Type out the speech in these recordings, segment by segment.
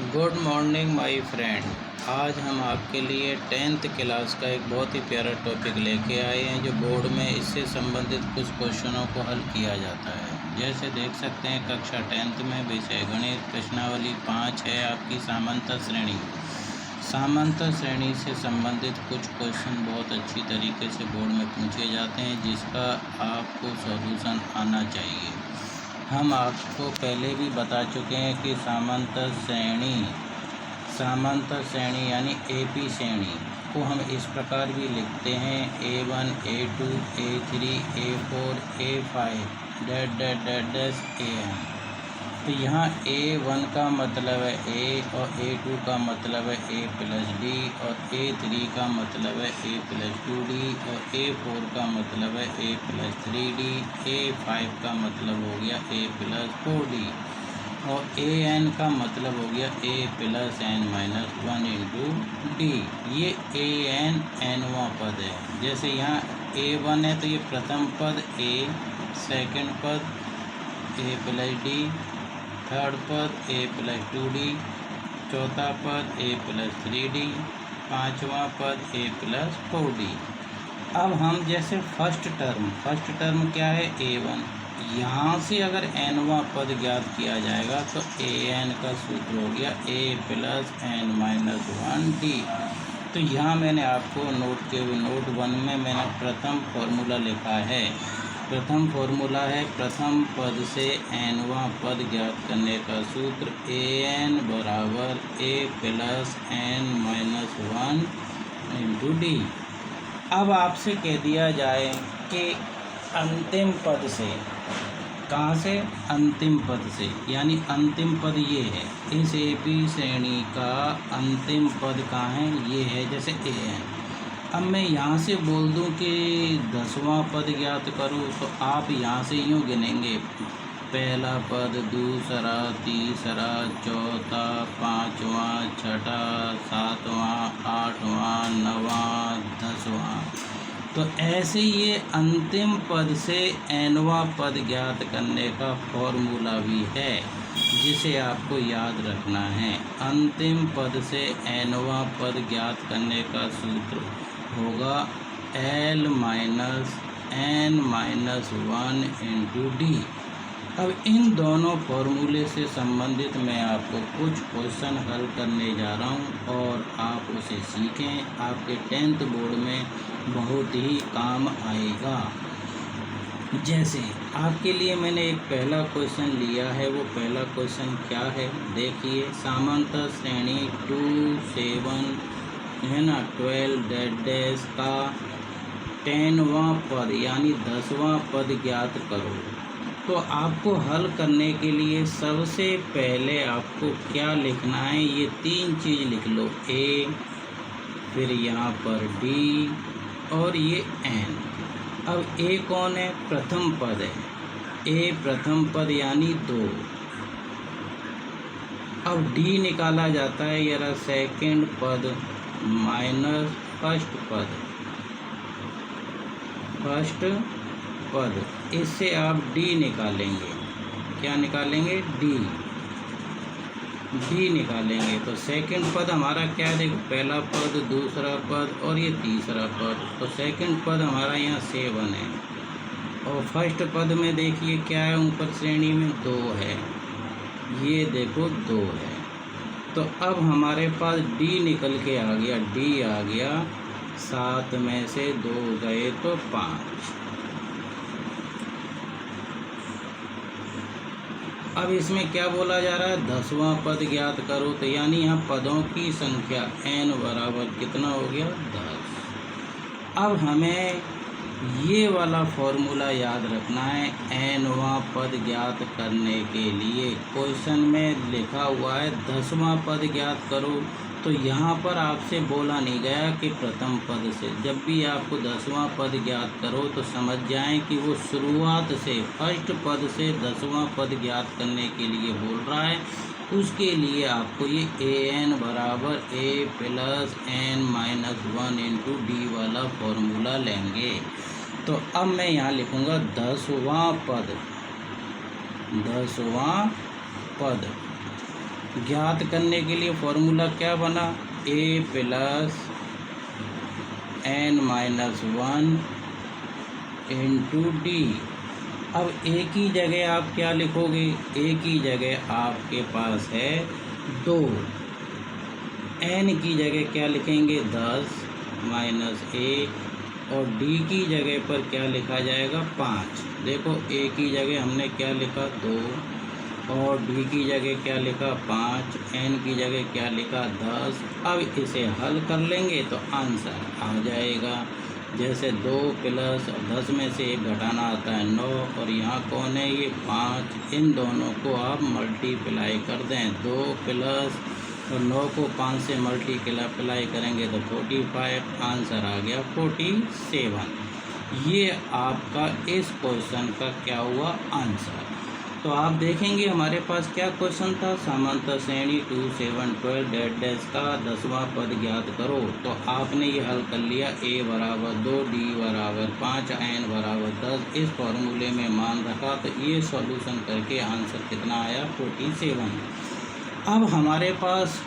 Good morning my friend. आज हम आपके लिए 10th क्लास का एक बहुत ही प्यारा टॉपिक लेके आए हैं जो बोर्ड में इससे संबंधित कुछ क्वेश्चनों को हल किया जाता है। जैसे देख सकते हैं कक्षा 10th में विषय गणित प्रश्नावली 5 है आपकी सामान्यता श्रेणी। सामान्यता श्रेणी से संबंधित कुछ क्वेश्चन बहुत अच्छी तरीके से बोर्ड में पूछे जाते हैं जिसका आपको सॉल्यूशन आना चाहिए। हम आपको पहले भी बता चुके हैं कि सामान्यता श्रेणी यानी एपी श्रेणी को हम इस प्रकार भी लिखते हैं A1 A2 A3 A4 A5 AN। तो यहाँ A1 का मतलब है A और A2 का मतलब है A प्लस डी और A3 का मतलब है A प्लस 2D और A4 का मतलब है A प्लस 3D। A5 का मतलब हो गया A प्लस 4D और AN का मतलब हो गया A plus N minus 1 into D. ये AN nवां पद है। जैसे यहाँ A1 है तो ये प्रथम पद A, सेकंड पद A प्लस डी, थर्ड पद A प्लस 2D, चौथा पद A प्लस 3D, पाँचवा पद A प्लस 4D। अब हम जैसे फर्स्ट टर्म क्या है A1, यहाँ से अगर nवां पद ज्ञात किया जाएगा तो AN का सूत्र हो गया A plus N minus 1D। तो यहाँ मैंने आपको नोट 1 में मैंने प्रथम फॉर्मूला लिखा है। प्रथम फॉर्मूला है प्रथम पद से nवां पद ज्ञात करने का सूत्र AN बराबर A plus N minus 1 into D. अब आपसे कह दिया जाए कि अंतिम पद से, कहाँ से? अंतिम पद से, यानी अंतिम पद ये है। इस एपी श्रेणी का अंतिम पद कहाँ है? ये है जैसे AN। अब मैं यहाँ से बोल दूँ कि 10वां पद ज्ञात करो तो आप यहाँ से यूँ गिनेंगे, पहला पद, दूसरा, तीसरा, चौथा, पाँचवां, छठा, सातवां, आठवां, नवां, 10वां। तो ऐसे ये अंतिम पद से nवां पद ज्ञात करने का फॉर्मूला भी है जिसे आपको याद रखना है। अंतिम पद से nवां पद ज्ञात करने का सूत्र होगा L minus N minus 1 into D. अब इन दोनों फॉर्मूले से संबंधित मैं आपको कुछ क्वेश्चन हल करने जा रहा हूं और आप उसे सीखें। आपके 10th बोर्ड में बहुत ही काम आएगा। जैसे आपके लिए मैंने एक पहला क्वेश्चन लिया है। वो पहला क्वेश्चन क्या है देखिए, सामान्यता श्रेणी 2 7 है ना 12 का 10वां पद यानी 10वां पद ज्ञात करो। तो आपको हल करने के लिए सबसे पहले आपको क्या लिखना है? ये 3 चीज़ लिख लो, A, फिर यहाँ पर D और ये N। अब A कौन है? प्रथम पद है। A प्रथम पद यानी 2। अब D निकाला जाता है यार सेकंड पद माइनस फर्स्ट पद। इससे आप D निकालेंगे। क्या निकालेंगे? D निकालेंगे तो सेकंड पद हमारा क्या है? देखो, पहला पद, दूसरा पद और ये तीसरा पद। तो सेकंड पद हमारा यहाँ 7 है और फर्स्ट पद में देखिए क्या है? ऊपर श्रेणी में 2 है। ये देखो 2 है। तो अब हमारे पास D निकल के आ गया। D आ गया, 7 में से 2 गए तो 5। अब इसमें क्या बोला जा रहा है? 10वां पद ज्ञात करो। तो यानी यहाँ पदों की संख्या n बराबर कितना हो गया? 10। अब हमें ये वाला फॉर्मूला याद रखना है nवां पद ज्ञात करने के लिए। क्वेश्चन में लिखा हुआ है 10वां पद ज्ञात करो। तो यहाँ पर आपसे बोला नहीं गया कि प्रथम पद से। जब भी आपको 10वां पद ज्ञात करो तो समझ जाएं कि वो शुरुआत से फर्स्ट पद से 10वां पद ज्ञात करने के लिए बोल रहा है। उसके लिए आपको ये AN बराबर A plus N minus 1 into D वाला फॉर्मूला लेंगे। तो अब मैं यहाँ लिखूँगा 10वां पद। ज्ञात करने के लिए फॉर्मूला क्या बना, a plus n-1 into D. अब a की जगह आप क्या लिखोगे, a की जगह आपके पास है 2, n की जगह क्या लिखेंगे 10 माइनस 1 और d की जगह पर क्या लिखा जाएगा 5। देखो a की जगह हमने क्या लिखा 2 और d की जगह क्या लिखा 5, n की जगह क्या लिखा 10। अब इसे हल कर लेंगे तो आंसर आ जाएगा। जैसे 2 प्लस 10 में से 1 घटाना आता है 9 और यहाँ कौन है ये 5, इन दोनों को आप मल्टीप्लाई कर दें। 2 प्लस और 9 को 5 से मल्टीप्लाई करेंगे तो 45, आंसर आ गया 47। ये आपका इस क्वेश्चन का क्या हुआ आंसर। तो आप देखेंगे हमारे पास क्या क्वेश्चन था, समांतर श्रेणी 2 7 12 डैश डैश का 10वां पद ज्ञात करो। तो आपने ये हल कर लिया, a बराबर 2, d बराबर 5, n बराबर 10। इस फॉर्मूले में मान रखा तो ये सॉल्यूशन करके आंसर कितना आया 47। अब हमारे पास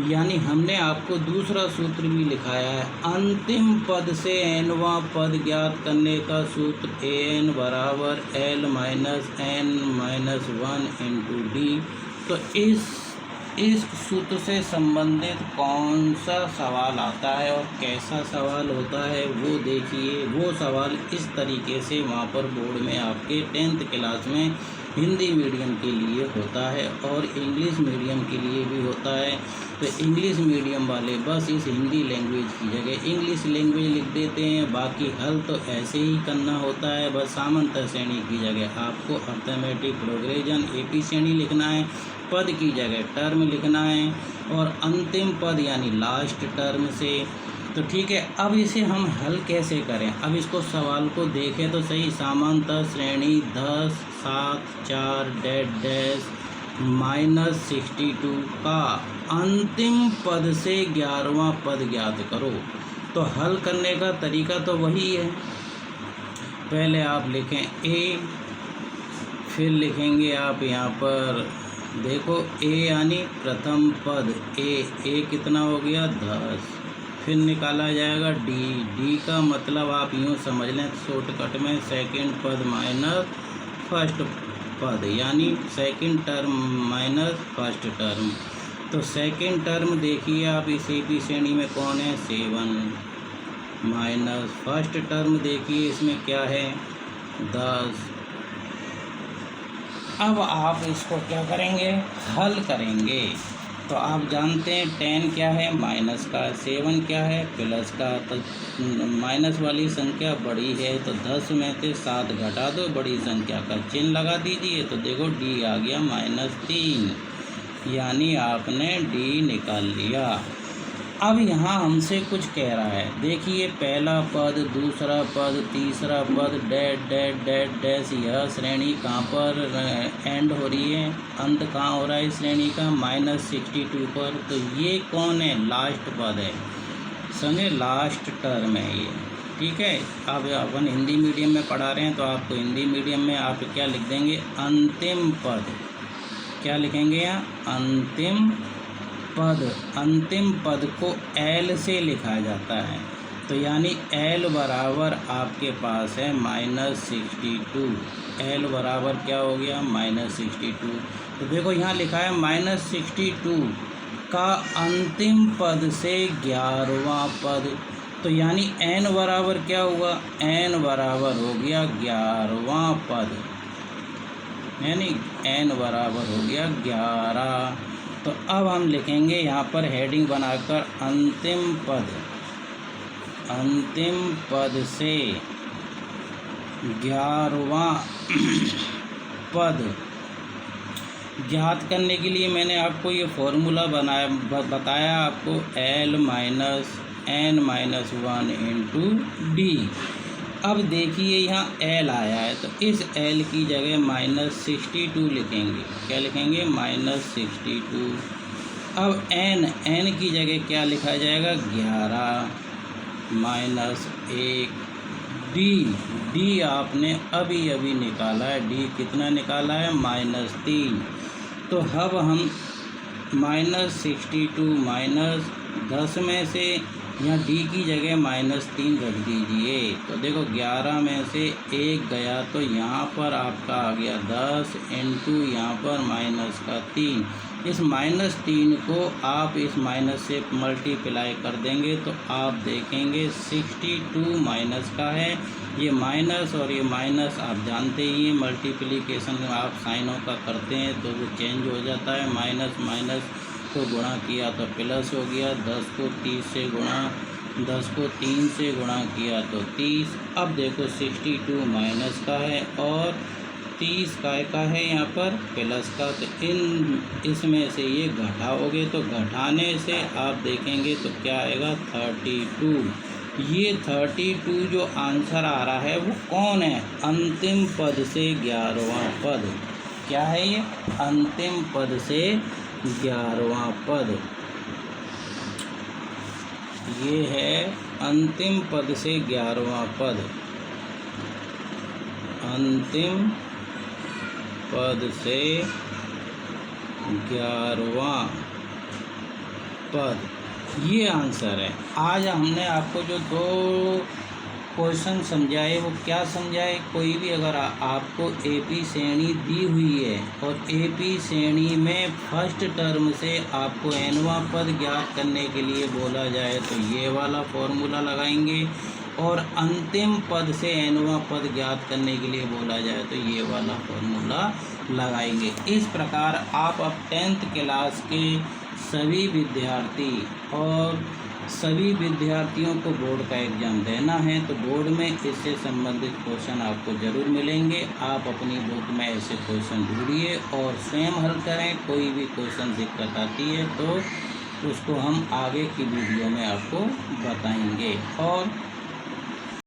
यानी हमने आपको दूसरा सूत्र भी लिखाया है, अंतिम पद से nवां पद ज्ञात करने का सूत्र an बराबर l minus n minus 1 into D. तो इस सूत्र से संबंधित कौन सा सवाल आता है और कैसा सवाल होता है वो देखिए। वो सवाल इस तरीके से वहाँ पर बोर्ड में आपके 10th क्लास में हिंदी मीडियम के लिए होता है और इंग्लिश मीडियम के लिए भी होता है। तो इंग्लिश मीडियम वाले बस इस हिंदी लैंग्वेज की जगह इंग्लिश लैंग्वेज लिख देते हैं, बाकी हल तो ऐसे ही करना होता है। बस समांतर श्रेणी की जगह आपको अर्थमेटिक प्रोग्रेशन एपी श्रेणी लिखना है, पद की जगह टर्म लिखना है और अंतिम पद यानी लास्ट टर्म से। तो ठीक है, अब इसे हम हल कैसे करें। अब इसको सवाल को देखें तो सही, समांतर श्रेणी 10 7 4 डैश डैश माइनस 62 का अंतिम पद से 11वां पद ज्ञात करो। तो हल करने का तरीका तो वही है, पहले आप लिखें a, फिर लिखेंगे आप यहाँ पर देखो a यानी प्रथम पद a कितना हो गया 10, फिर निकाला जाएगा d का मतलब आप यूँ समझ लें शॉर्टकट में सेकंड पद माइनस फर्स्ट पद यानी second term minus first term. तो सेकंड टर्म देखिए आप इस एपी श्रेणी में कौन है 7 माइनस फर्स्ट टर्म देखिए इसमें क्या है 10। अब आप इसको क्या करेंगे हल करेंगे। तो आप जानते हैं 10 क्या है माइनस का, 7 क्या है प्लस का। तो माइनस वाली संख्या बड़ी है तो 10 में से 7 घटा दो, बड़ी संख्या का चिन्ह लगा दीजिए। तो देखो d आ गया -3, यानी आपने d निकाल लिया। अब यहाँ हमसे कुछ कह रहा है, देखिए पहला पद दूसरा पद तीसरा पद डैश डैश डैश डैश, यह श्रेणी कहाँ पर एंड हो रही है, अंत कहाँ हो रहा है श्रेणी का -62 पर। तो ये कौन है लास्ट पद है, समझे लास्ट टर्म है ये, ठीक है। अब अपन हिंदी मीडियम में पढ़ा रहे हैं तो आपको हिंदी मीडियम में आप क्या लिख देंगे अंतिम पद, क्या लिखेंगे यहाँ अंतिम पद। अंतिम पद को L से लिखा जाता है, तो यानी L बराबर आपके पास है -62। L बराबर क्या हो गया -62। तो देखो यहाँ लिखा है -62 का अंतिम पद से 11वां पद। तो यानी n बराबर क्या हुआ, n बराबर हो गया 11वां पद, यानी n बराबर हो गया 11। तो अब हम लिखेंगे यहाँ पर हेडिंग बनाकर अंतिम पद से 11वां पद ज्ञात करने के लिए मैंने आपको ये फॉर्मूला बताया आपको l minus n-1 into D. अब देखिए यहाँ l आया है तो इस l की जगह -62 लिखेंगे, क्या लिखेंगे -62। अब n की जगह क्या लिखा जाएगा 11 -1 d आपने अभी निकाला है, d कितना निकाला है -3। तो अब हम -62 माइनस 10 में से यहाँ डी की जगह -3 रख दीजिए। तो देखो 11 में से 1 गया तो यहाँ पर आपका आ गया 10 इंटू यहाँ पर -3। इस -3 को आप इस माइनस से मल्टीप्लाई कर देंगे तो आप देखेंगे 62 माइनस का है। ये माइनस और ये माइनस आप जानते ही हैं, मल्टीप्लिकेशन आप साइनों का करते हैं तो वो चेंज हो जाता है। माइनस माइनस को गुणा किया तो प्लस हो गया। 10 को 3 से गुणा किया तो 30। अब देखो 62 माइनस का है और 30 काय का है यहाँ पर प्लस का। तो इसमें से ये घटाओगे तो घटाने से आप देखेंगे तो क्या आएगा 32। ये 32 जो आंसर आ रहा है वो कौन है? अंतिम पद से 11वां पद। क्या है ये? अंतिम पद से 11वां पद। ये है अंतिम पद से 11वां पद। अंतिम पद से 11वां पद, ये आंसर है। आज हमने आपको जो 2 क्वेश्चन समझाए वो क्या समझाए? कोई भी अगर आपको एपी श्रेणी दी हुई है और एपी श्रेणी में फर्स्ट टर्म से आपको एनवां पद ज्ञात करने के लिए बोला जाए तो ये वाला फॉर्मूला लगाएंगे, और अंतिम पद से एनवां पद ज्ञात करने के लिए बोला जाए तो ये वाला फॉर्मूला लगाएंगे। इस प्रकार आप अब 10th क्लास के सभी विद्यार्थी और सभी विद्यार्थियों को बोर्ड का एग्ज़ाम देना है तो बोर्ड में इससे संबंधित क्वेश्चन आपको ज़रूर मिलेंगे। आप अपनी बुक में ऐसे क्वेश्चन ढूंढिए और स्वयं हल करें। कोई भी क्वेश्चन दिक्कत आती है तो उसको हम आगे की वीडियो में आपको बताएंगे। और